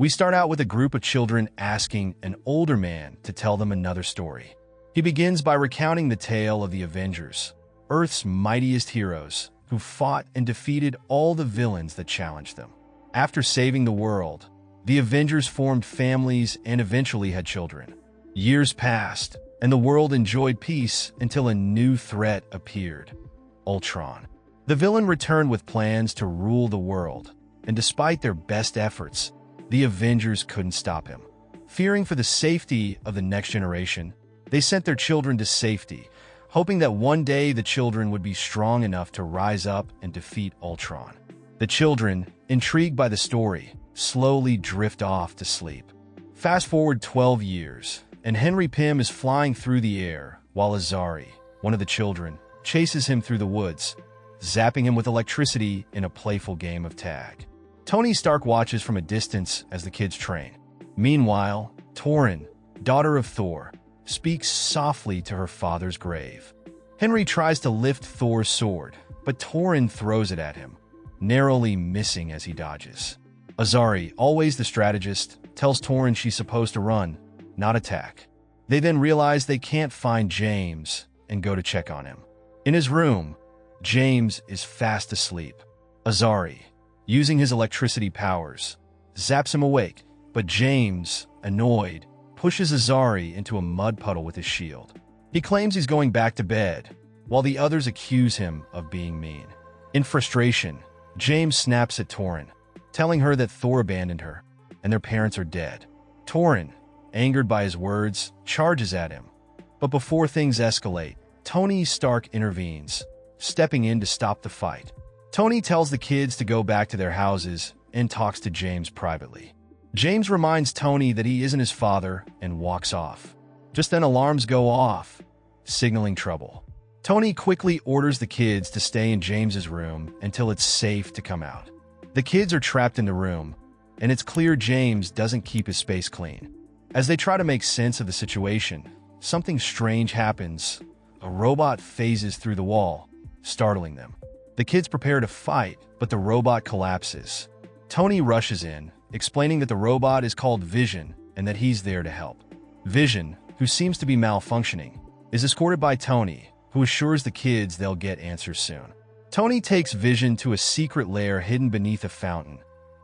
We start out with a group of children asking an older man to tell them another story. He begins by recounting the tale of the Avengers, Earth's mightiest heroes, who fought and defeated all the villains that challenged them. After saving the world, the Avengers formed families and eventually had children. Years passed, and the world enjoyed peace until a new threat appeared: Ultron. The villain returned with plans to rule the world, and despite their best efforts, the Avengers couldn't stop him. Fearing for the safety of the next generation, they sent their children to safety, hoping that one day the children would be strong enough to rise up and defeat Ultron. The children, intrigued by the story, slowly drift off to sleep. Fast forward 12 years, and Henry Pym is flying through the air while Azari, one of the children, chases him through the woods, zapping him with electricity in a playful game of tag. Tony Stark watches from a distance as the kids train. Meanwhile, Torrin, daughter of Thor, speaks softly to her father's grave. Henry tries to lift Thor's sword, but Torrin throws it at him, narrowly missing as he dodges. Azari, always the strategist, tells Torrin she's supposed to run, not attack. They then realize they can't find James and go to check on him. In his room, James is fast asleep. Azari, using his electricity powers, zaps him awake, but James, annoyed, pushes Azari into a mud puddle with his shield. He claims he's going back to bed, while the others accuse him of being mean. In frustration, James snaps at Torrin, telling her that Thor abandoned her, and their parents are dead. Torrin, angered by his words, charges at him. But before things escalate, Tony Stark intervenes, stepping in to stop the fight. Tony tells the kids to go back to their houses and talks to James privately. James reminds Tony that he isn't his father and walks off. Just then alarms go off, signaling trouble. Tony quickly orders the kids to stay in James's room until it's safe to come out. The kids are trapped in the room, and it's clear James doesn't keep his space clean. As they try to make sense of the situation, something strange happens. A robot phases through the wall, startling them. The kids prepare to fight, but the robot collapses. Tony rushes in, explaining that the robot is called Vision and that he's there to help. Vision, who seems to be malfunctioning, is escorted by Tony, who assures the kids they'll get answers soon. Tony takes Vision to a secret lair hidden beneath a fountain,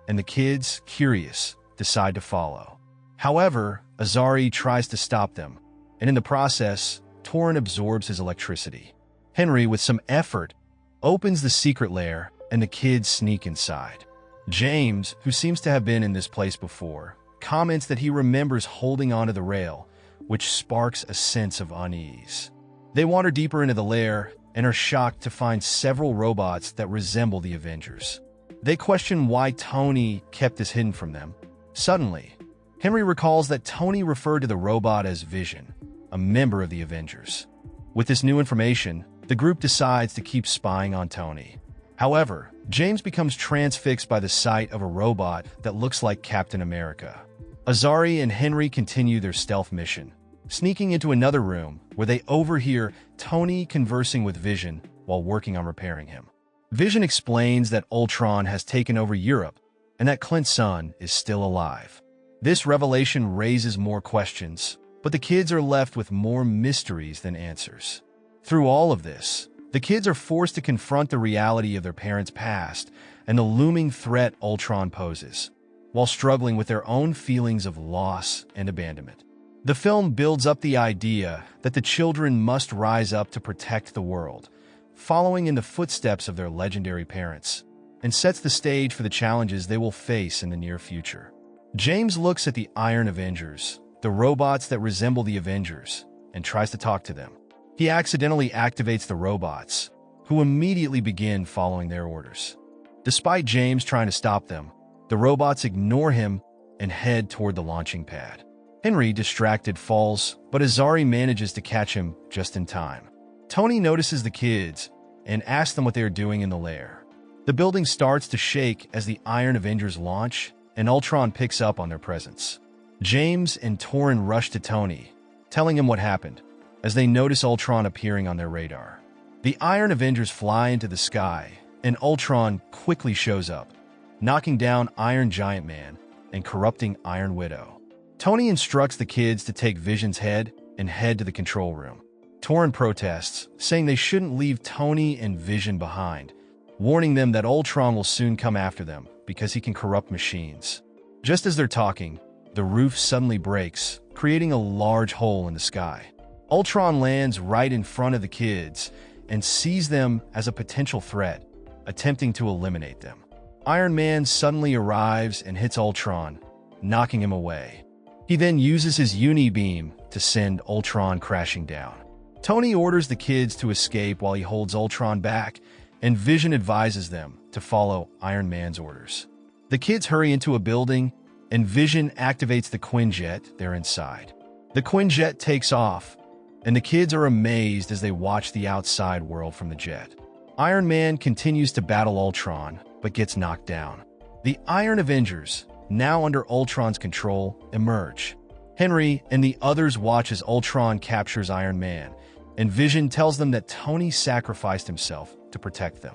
and the kids, curious, decide to follow. However, Azari tries to stop them, and in the process, Torrin absorbs his electricity. Henry, with some effort, opens the secret lair, and the kids sneak inside. James, who seems to have been in this place before, comments that he remembers holding onto the rail, which sparks a sense of unease. They wander deeper into the lair and are shocked to find several robots that resemble the Avengers. They question why Tony kept this hidden from them. Suddenly, Henry recalls that Tony referred to the robot as Vision, a member of the Avengers. With this new information, the group decides to keep spying on Tony. However, James becomes transfixed by the sight of a robot that looks like Captain America. Azari and Henry continue their stealth mission, sneaking into another room where they overhear Tony conversing with Vision while working on repairing him. Vision explains that Ultron has taken over Europe and that Clint's son is still alive. This revelation raises more questions, but the kids are left with more mysteries than answers. Through all of this, the kids are forced to confront the reality of their parents' past and the looming threat Ultron poses, while struggling with their own feelings of loss and abandonment. The film builds up the idea that the children must rise up to protect the world, following in the footsteps of their legendary parents, and sets the stage for the challenges they will face in the near future. James looks at the Iron Avengers, the robots that resemble the Avengers, and tries to talk to them. He accidentally activates the robots, who immediately begin following their orders. Despite James trying to stop them, the robots ignore him and head toward the launching pad. Henry, distracted, falls, but Azari manages to catch him just in time. Tony notices the kids and asks them what they are doing in the lair. The building starts to shake as the Iron Avengers launch, and Ultron picks up on their presence. James and Torrin rush to Tony, telling him what happened, as they notice Ultron appearing on their radar. The Iron Avengers fly into the sky, and Ultron quickly shows up, knocking down Iron Giant Man and corrupting Iron Widow. Tony instructs the kids to take Vision's head and head to the control room. Torrin protests, saying they shouldn't leave Tony and Vision behind, warning them that Ultron will soon come after them because he can corrupt machines. Just as they're talking, the roof suddenly breaks, creating a large hole in the sky. Ultron lands right in front of the kids and sees them as a potential threat, attempting to eliminate them. Iron Man suddenly arrives and hits Ultron, knocking him away. He then uses his uni-beam to send Ultron crashing down. Tony orders the kids to escape while he holds Ultron back, and Vision advises them to follow Iron Man's orders. The kids hurry into a building, and Vision activates the Quinjet they're inside. The Quinjet takes off, and the kids are amazed as they watch the outside world from the jet. Iron Man continues to battle Ultron, but gets knocked down. The Iron Avengers, now under Ultron's control, emerge. Henry and the others watch as Ultron captures Iron Man, and Vision tells them that Tony sacrificed himself to protect them.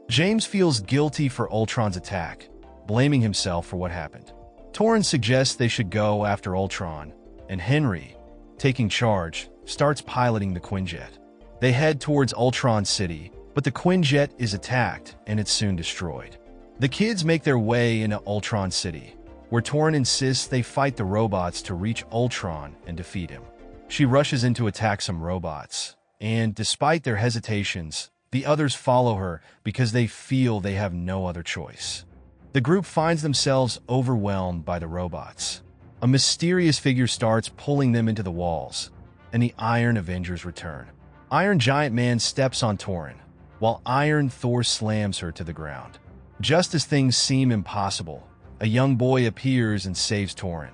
James feels guilty for Ultron's attack, blaming himself for what happened. Torrin suggests they should go after Ultron, and Henry, taking charge, starts piloting the Quinjet. They head towards Ultron City, but the Quinjet is attacked and it's soon destroyed. The kids make their way into Ultron City, where Torrin insists they fight the robots to reach Ultron and defeat him. She rushes in to attack some robots, and despite their hesitations, the others follow her because they feel they have no other choice. The group finds themselves overwhelmed by the robots. A mysterious figure starts pulling them into the walls, and the Iron Avengers return. Iron Giant Man steps on Torrin, while Iron Thor slams her to the ground. Just as things seem impossible, a young boy appears and saves Torrin,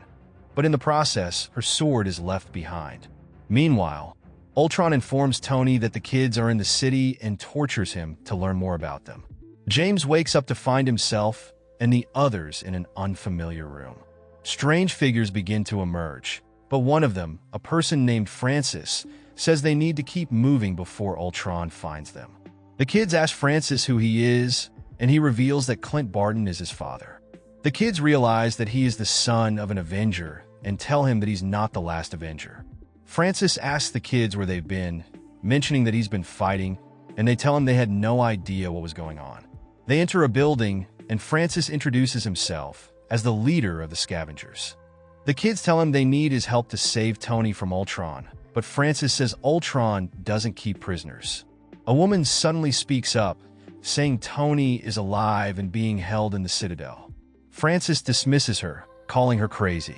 but in the process, her sword is left behind. Meanwhile, Ultron informs Tony that the kids are in the city and tortures him to learn more about them. James wakes up to find himself and the others in an unfamiliar room. Strange figures begin to emerge, but one of them, a person named Francis, says they need to keep moving before Ultron finds them. The kids ask Francis who he is, and he reveals that Clint Barton is his father. The kids realize that he is the son of an Avenger and tell him that he's not the last Avenger. Francis asks the kids where they've been, mentioning that he's been fighting, and they tell him they had no idea what was going on. They enter a building, and Francis introduces himself as the leader of the scavengers. The kids tell him they need his help to save Tony from Ultron, but Francis says Ultron doesn't keep prisoners. A woman suddenly speaks up, saying Tony is alive and being held in the Citadel. Francis dismisses her, calling her crazy.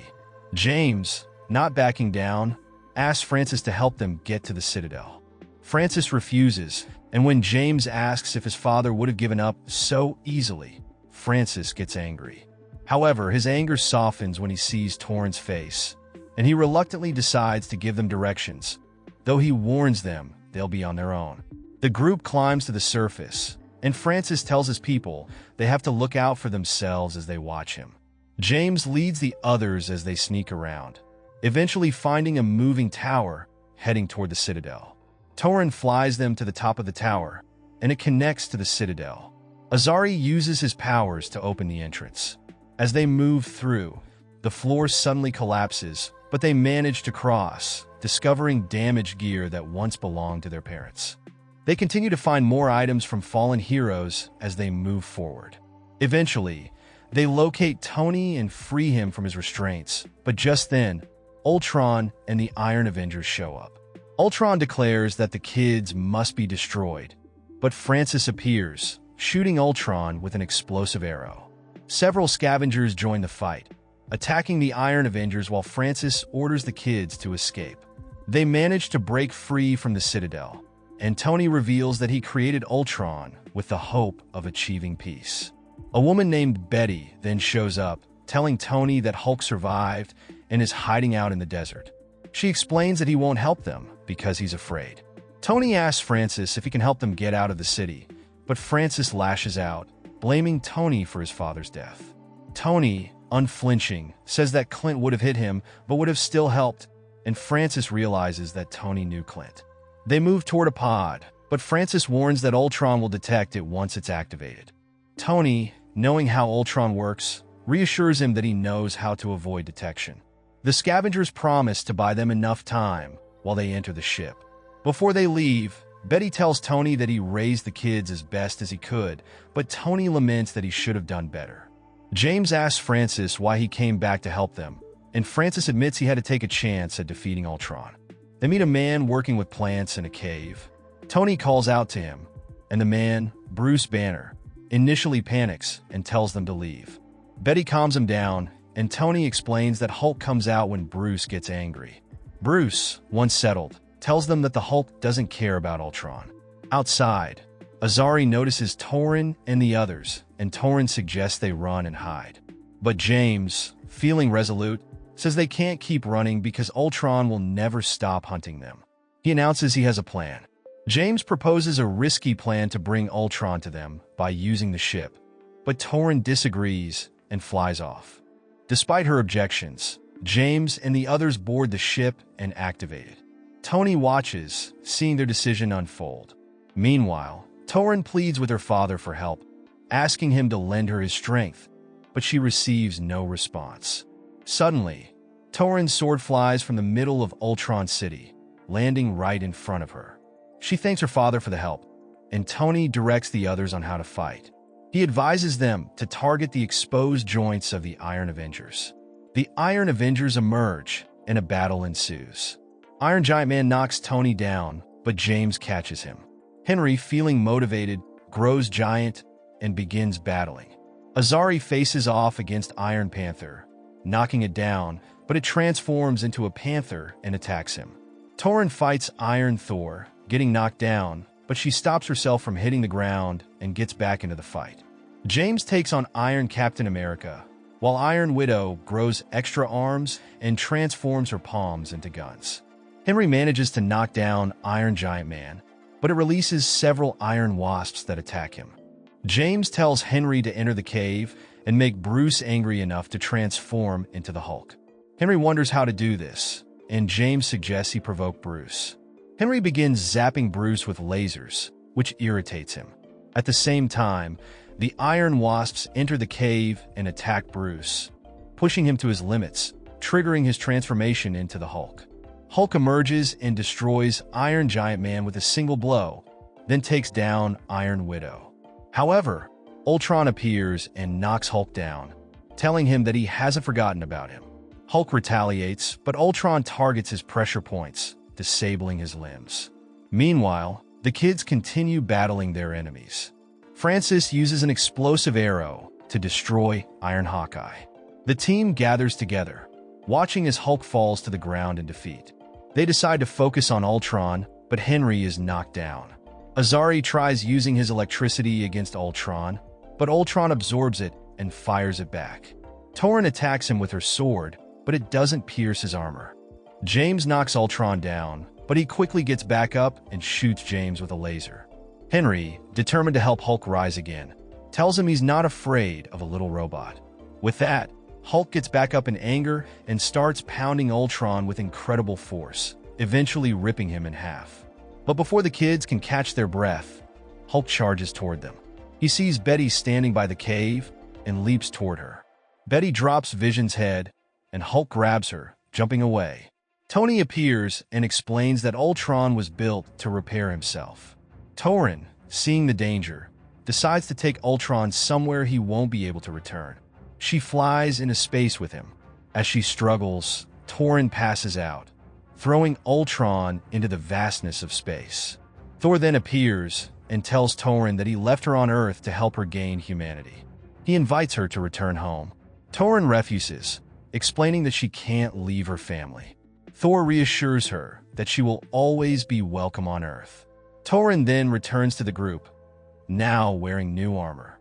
James, not backing down, asks Francis to help them get to the Citadel. Francis refuses, and when James asks if his father would have given up so easily, Francis gets angry. However, his anger softens when he sees Torrin's face, and he reluctantly decides to give them directions, though he warns them they'll be on their own. The group climbs to the surface, and Francis tells his people they have to look out for themselves as they watch him. James leads the others as they sneak around, eventually finding a moving tower heading toward the Citadel. Torrin flies them to the top of the tower, and it connects to the Citadel. Azari uses his powers to open the entrance. As they move through, the floor suddenly collapses, but they manage to cross, discovering damaged gear that once belonged to their parents. They continue to find more items from fallen heroes as they move forward. Eventually, they locate Tony and free him from his restraints, but just then, Ultron and the Iron Avengers show up. Ultron declares that the kids must be destroyed, but Francis appears, shooting Ultron with an explosive arrow. Several scavengers join the fight, attacking the Iron Avengers while Francis orders the kids to escape. They manage to break free from the Citadel, and Tony reveals that he created Ultron with the hope of achieving peace. A woman named Betty then shows up, telling Tony that Hulk survived and is hiding out in the desert. She explains that he won't help them because he's afraid. Tony asks Francis if he can help them get out of the city, but Francis lashes out, blaming Tony for his father's death. Tony, unflinching, says that Clint would have hit him but would have still helped, and Francis realizes that Tony knew Clint. They move toward a pod, but Francis warns that Ultron will detect it once it's activated. Tony, knowing how Ultron works, reassures him that he knows how to avoid detection. The scavengers promise to buy them enough time while they enter the ship. Before they leave, Betty tells Tony that he raised the kids as best as he could, but Tony laments that he should have done better. James asks Francis why he came back to help them, and Francis admits he had to take a chance at defeating Ultron. They meet a man working with plants in a cave. Tony calls out to him, and the man, Bruce Banner, initially panics and tells them to leave. Betty calms him down, and Tony explains that Hulk comes out when Bruce gets angry. Bruce, once settled, tells them that the Hulk doesn't care about Ultron. Outside, Azari notices Torin and the others, and Torin suggests they run and hide. But James, feeling resolute, says they can't keep running because Ultron will never stop hunting them. He announces he has a plan. James proposes a risky plan to bring Ultron to them by using the ship, but Torin disagrees and flies off. Despite her objections, James and the others board the ship and activate it. Tony watches, seeing their decision unfold. Meanwhile, Torin pleads with her father for help, asking him to lend her his strength, but she receives no response. Suddenly, Torin's sword flies from the middle of Ultron City, landing right in front of her. She thanks her father for the help, and Tony directs the others on how to fight. He advises them to target the exposed joints of the Iron Avengers. The Iron Avengers emerge, and a battle ensues. Iron Giant Man knocks Tony down, but James catches him. Henry, feeling motivated, grows giant and begins battling. Azari faces off against Iron Panther, knocking it down, but it transforms into a panther and attacks him. Torin fights Iron Thor, getting knocked down, but she stops herself from hitting the ground and gets back into the fight. James takes on Iron Captain America, while Iron Widow grows extra arms and transforms her palms into guns. Henry manages to knock down Iron Giant Man, but it releases several iron wasps that attack him. James tells Henry to enter the cave and make Bruce angry enough to transform into the Hulk. Henry wonders how to do this, and James suggests he provoke Bruce. Henry begins zapping Bruce with lasers, which irritates him. At the same time, the iron wasps enter the cave and attack Bruce, pushing him to his limits, triggering his transformation into the Hulk. Hulk emerges and destroys Iron Giant Man with a single blow, then takes down Iron Widow. However, Ultron appears and knocks Hulk down, telling him that he hasn't forgotten about him. Hulk retaliates, but Ultron targets his pressure points, disabling his limbs. Meanwhile, the kids continue battling their enemies. Francis uses an explosive arrow to destroy Iron Hawkeye. The team gathers together, watching as Hulk falls to the ground in defeat. They decide to focus on Ultron, but Henry is knocked down. Azari tries using his electricity against Ultron, but Ultron absorbs it and fires it back. Torin attacks him with her sword, but it doesn't pierce his armor. James knocks Ultron down, but he quickly gets back up and shoots James with a laser. Henry, determined to help Hulk rise again, tells him he's not afraid of a little robot. With that, Hulk gets back up in anger and starts pounding Ultron with incredible force, eventually ripping him in half. But before the kids can catch their breath, Hulk charges toward them. He sees Betty standing by the cave and leaps toward her. Betty drops Vision's head, and Hulk grabs her, jumping away. Tony appears and explains that Ultron was built to repair himself. Torin, seeing the danger, decides to take Ultron somewhere he won't be able to return. She flies into space with him. As she struggles, Torin passes out, throwing Ultron into the vastness of space. Thor then appears and tells Torin that he left her on Earth to help her gain humanity. He invites her to return home. Torin refuses, explaining that she can't leave her family. Thor reassures her that she will always be welcome on Earth. Torin then returns to the group, now wearing new armor.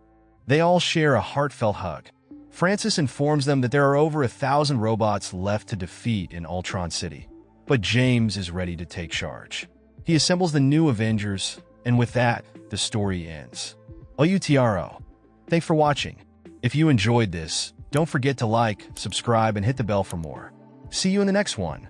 They all share a heartfelt hug. Francis informs them that there are over 1,000 robots left to defeat in Ultron City, but James is ready to take charge. He assembles the new Avengers, and with that, the story ends. Ultro. Thanks for watching. If you enjoyed this, don't forget to like, subscribe, and hit the bell for more. See you in the next one.